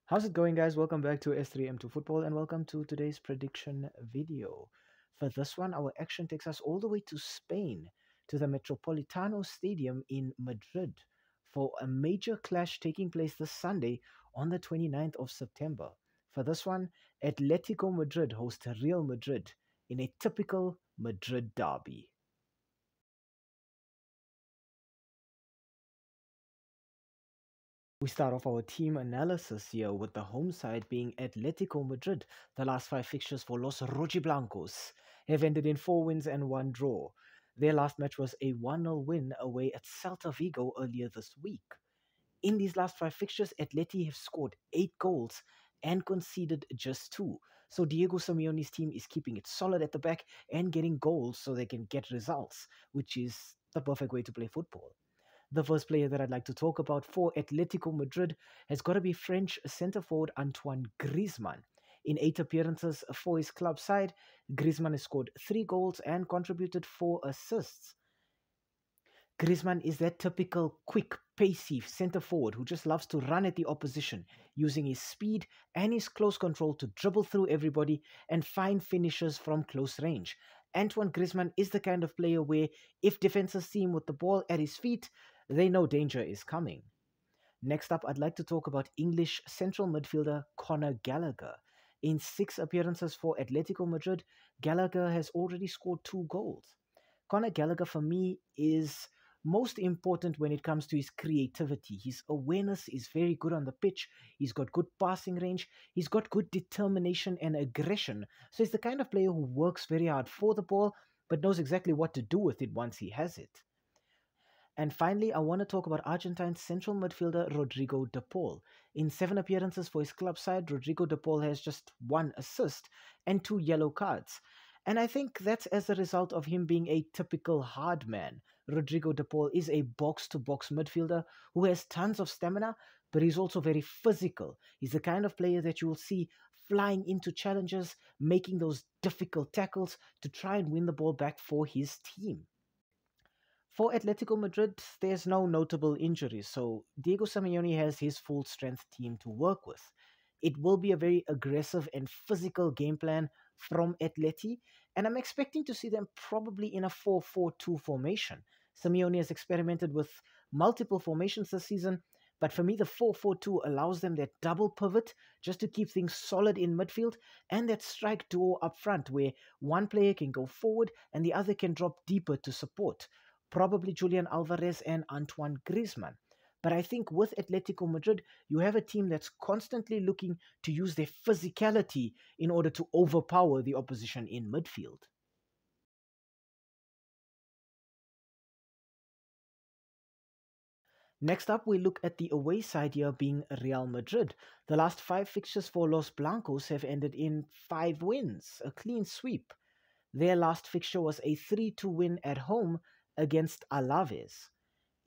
How's it going, guys? Welcome back to S3M2 Football and welcome to today's prediction video. For this one, our action takes us all the way to Spain, to the Metropolitano Stadium in Madrid for a major clash taking place this Sunday on the 29th of September. For this one, Atletico Madrid host Real Madrid in a typical Madrid derby. We start off our team analysis here with the home side being Atletico Madrid. The last 5 fixtures for Los Rojiblancos have ended in 4 wins and 1 draw. Their last match was a 1-0 win away at Celta Vigo earlier this week. In these last 5 fixtures, Atleti have scored 8 goals and conceded just 2. So Diego Simeone's team is keeping it solid at the back and getting goals so they can get results, which is the perfect way to play football. The first player that I'd like to talk about for Atletico Madrid has got to be French centre-forward Antoine Griezmann. In 8 appearances for his club side, Griezmann has scored 3 goals and contributed 4 assists. Griezmann is that typical quick, pacey centre-forward who just loves to run at the opposition, using his speed and his close control to dribble through everybody and find finishes from close range. Antoine Griezmann is the kind of player where if defenses see him with the ball at his feet, they know danger is coming. Next up, I'd like to talk about English central midfielder Conor Gallagher. In 6 appearances for Atletico Madrid, Gallagher has already scored 2 goals. Conor Gallagher, for me, is most important when it comes to his creativity. His awareness is very good on the pitch. He's got good passing range. He's got good determination and aggression. So he's the kind of player who works very hard for the ball, but knows exactly what to do with it once he has it. And finally, I want to talk about Argentine central midfielder Rodrigo de Paul. In 7 appearances for his club side, Rodrigo de Paul has just 1 assist and 2 yellow cards. And I think that's as a result of him being a typical hard man. Rodrigo de Paul is a box-to-box midfielder who has tons of stamina, but he's also very physical. He's the kind of player that you will see flying into challenges, making those difficult tackles to try and win the ball back for his team. For Atletico Madrid, there's no notable injuries, so Diego Simeone has his full-strength team to work with. It will be a very aggressive and physical game plan from Atleti, and I'm expecting to see them probably in a 4-4-2 formation. Simeone has experimented with multiple formations this season, but for me the 4-4-2 allows them that double pivot just to keep things solid in midfield, and that strike duo up front where one player can go forward and the other can drop deeper to support. Probably Julian Alvarez and Antoine Griezmann. But I think with Atletico Madrid, you have a team that's constantly looking to use their physicality in order to overpower the opposition in midfield. Next up, we look at the away side here being Real Madrid. The last 5 fixtures for Los Blancos have ended in 5 wins, a clean sweep. Their last fixture was a 3-2 win at home against Alaves.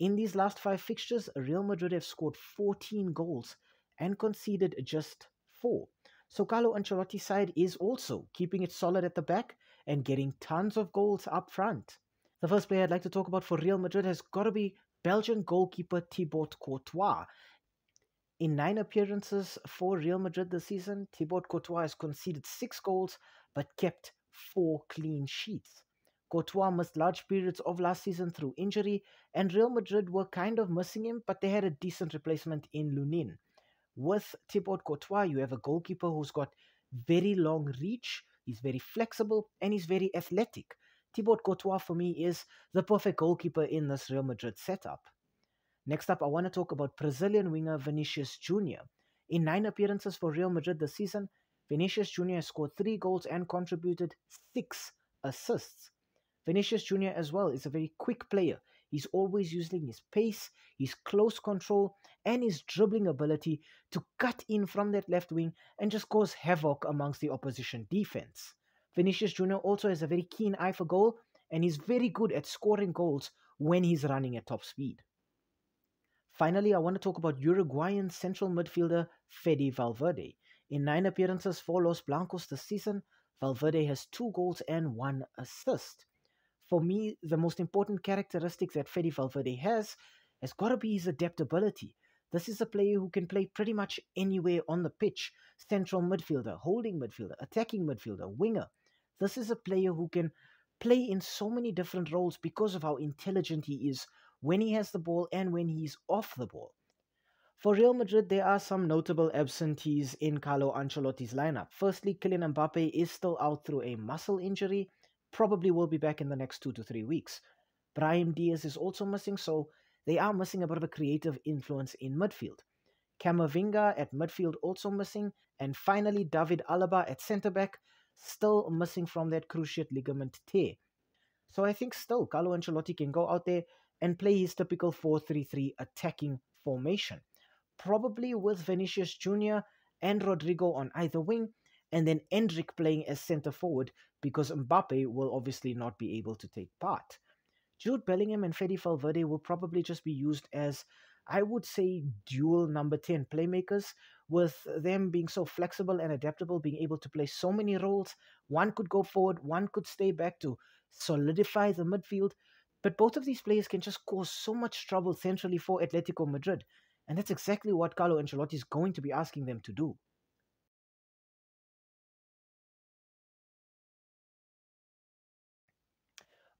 In these last 5 fixtures, Real Madrid have scored 14 goals and conceded just 4. So Carlo Ancelotti's side is also keeping it solid at the back and getting tons of goals up front. The first player I'd like to talk about for Real Madrid has got to be Belgian goalkeeper Thibaut Courtois. In 9 appearances for Real Madrid this season, Thibaut Courtois has conceded 6 goals but kept 4 clean sheets. Courtois missed large periods of last season through injury, and Real Madrid were kind of missing him, but they had a decent replacement in Lunin. With Thibaut Courtois, you have a goalkeeper who's got very long reach, he's very flexible, and he's very athletic. Thibaut Courtois, for me, is the perfect goalkeeper in this Real Madrid setup. Next up, I want to talk about Brazilian winger Vinicius Jr. In 9 appearances for Real Madrid this season, Vinicius Jr. has scored 3 goals and contributed 6 assists. Vinicius Jr. as well is a very quick player. He's always using his pace, his close control, and his dribbling ability to cut in from that left wing and just cause havoc amongst the opposition defense. Vinicius Jr. also has a very keen eye for goal, and he's very good at scoring goals when he's running at top speed. Finally, I want to talk about Uruguayan central midfielder Fede Valverde. In 9 appearances for Los Blancos this season, Valverde has 2 goals and 1 assist. For me, the most important characteristic that Fede Valverde has got to be his adaptability. This is a player who can play pretty much anywhere on the pitch. Central midfielder, holding midfielder, attacking midfielder, winger. This is a player who can play in so many different roles because of how intelligent he is when he has the ball and when he's off the ball. For Real Madrid, there are some notable absentees in Carlo Ancelotti's lineup. Firstly, Kylian Mbappe is still out through a muscle injury, probably will be back in the next 2 to 3 weeks. Brahim Diaz is also missing, so they are missing a bit of a creative influence in midfield. Camavinga at midfield also missing, and finally David Alaba at centre-back, still missing from that cruciate ligament tear. So I think still Carlo Ancelotti can go out there and play his typical 4-3-3 attacking formation, probably with Vinicius Jr. and Rodrigo on either wing, and then Endrick playing as centre forward because Mbappe will obviously not be able to take part. Jude Bellingham and Fede Valverde will probably just be used as, I would say, dual number 10 playmakers, with them being so flexible and adaptable, being able to play so many roles. One could go forward, one could stay back to solidify the midfield. But both of these players can just cause so much trouble centrally for Atletico Madrid. And that's exactly what Carlo Ancelotti is going to be asking them to do.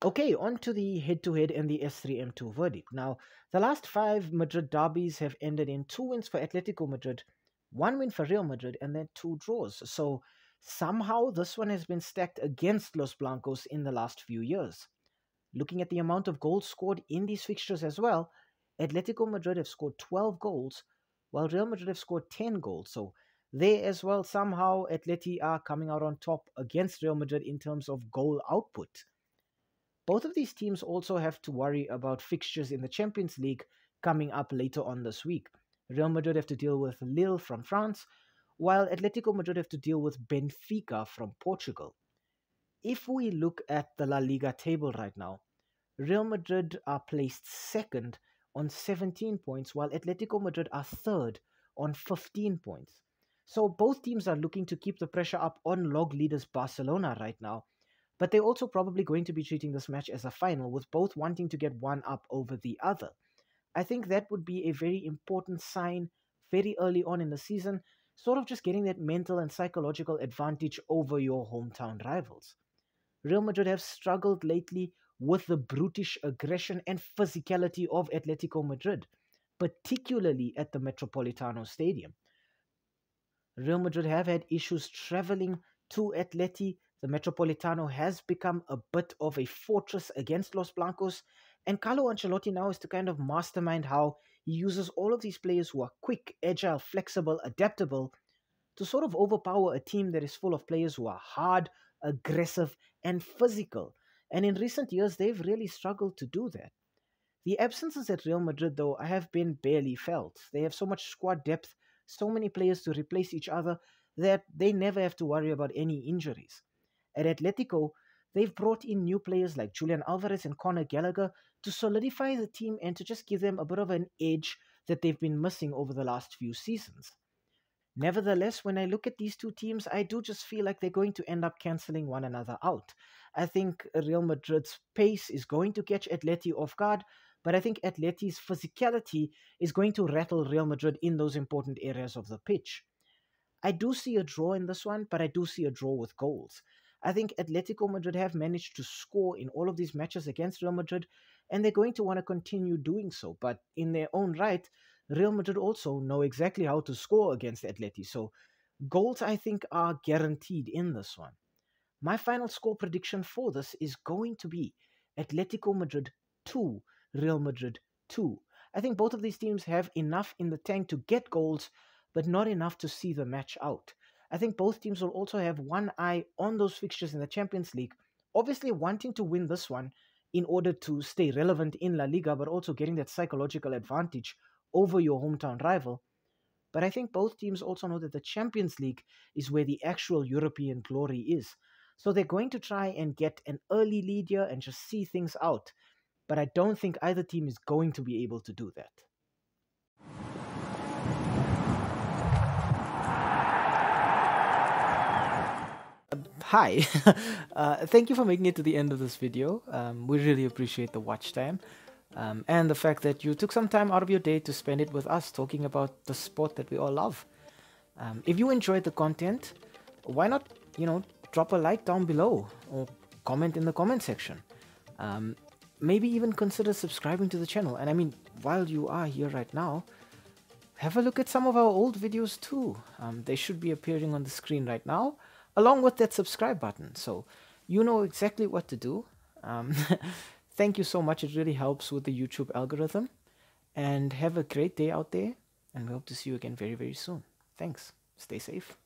Okay, on to the head-to-head and the S3M2 verdict. Now, the last 5 Madrid derbies have ended in 2 wins for Atletico Madrid, 1 win for Real Madrid, and then 2 draws. So somehow this one has been stacked against Los Blancos in the last few years. Looking at the amount of goals scored in these fixtures as well, Atletico Madrid have scored 12 goals, while Real Madrid have scored 10 goals. So there as well, somehow Atleti are coming out on top against Real Madrid in terms of goal output. Both of these teams also have to worry about fixtures in the Champions League coming up later on this week. Real Madrid have to deal with Lille from France, while Atletico Madrid have to deal with Benfica from Portugal. If we look at the La Liga table right now, Real Madrid are placed second on 17 points, while Atletico Madrid are third on 15 points. So both teams are looking to keep the pressure up on log leaders Barcelona right now, but they're also probably going to be treating this match as a final, with both wanting to get one up over the other. I think that would be a very important sign very early on in the season, sort of just getting that mental and psychological advantage over your hometown rivals. Real Madrid have struggled lately with the brutish aggression and physicality of Atletico Madrid, particularly at the Metropolitano Stadium. Real Madrid have had issues traveling to Atleti. The Metropolitano has become a bit of a fortress against Los Blancos, and Carlo Ancelotti now is to kind of mastermind how he uses all of these players who are quick, agile, flexible, adaptable to sort of overpower a team that is full of players who are hard, aggressive, and physical. And in recent years, they've really struggled to do that. The absences at Real Madrid, though, have been barely felt. They have so much squad depth, so many players to replace each other, that they never have to worry about any injuries. At Atletico, they've brought in new players like Julian Alvarez and Conor Gallagher to solidify the team and to just give them a bit of an edge that they've been missing over the last few seasons. Nevertheless, when I look at these two teams, I do just feel like they're going to end up cancelling one another out. I think Real Madrid's pace is going to catch Atleti off guard, but I think Atleti's physicality is going to rattle Real Madrid in those important areas of the pitch. I do see a draw in this one, but I do see a draw with goals. I think Atletico Madrid have managed to score in all of these matches against Real Madrid, and they're going to want to continue doing so. But in their own right, Real Madrid also know exactly how to score against Atleti. So goals, I think, are guaranteed in this one. My final score prediction for this is going to be Atletico Madrid 2, Real Madrid 2. I think both of these teams have enough in the tank to get goals, but not enough to see the match out. I think both teams will also have one eye on those fixtures in the Champions League, obviously wanting to win this one in order to stay relevant in La Liga, but also getting that psychological advantage over your hometown rival. But I think both teams also know that the Champions League is where the actual European glory is. So they're going to try and get an early lead here and just see things out. But I don't think either team is going to be able to do that. Hi, thank you for making it to the end of this video. We really appreciate the watch time. and the fact that you took some time out of your day to spend it with us talking about the sport that we all love. If you enjoyed the content, why not, drop a like down below or comment in the comment section. Um, Maybe even consider subscribing to the channel. And I mean, while you are here right now, have a look at some of our old videos too. They should be appearing on the screen right now, along with that subscribe button. So you know exactly what to do. Um, Thank you so much. It really helps with the YouTube algorithm. And have a great day out there. And we hope to see you again very, very soon. Thanks. Stay safe.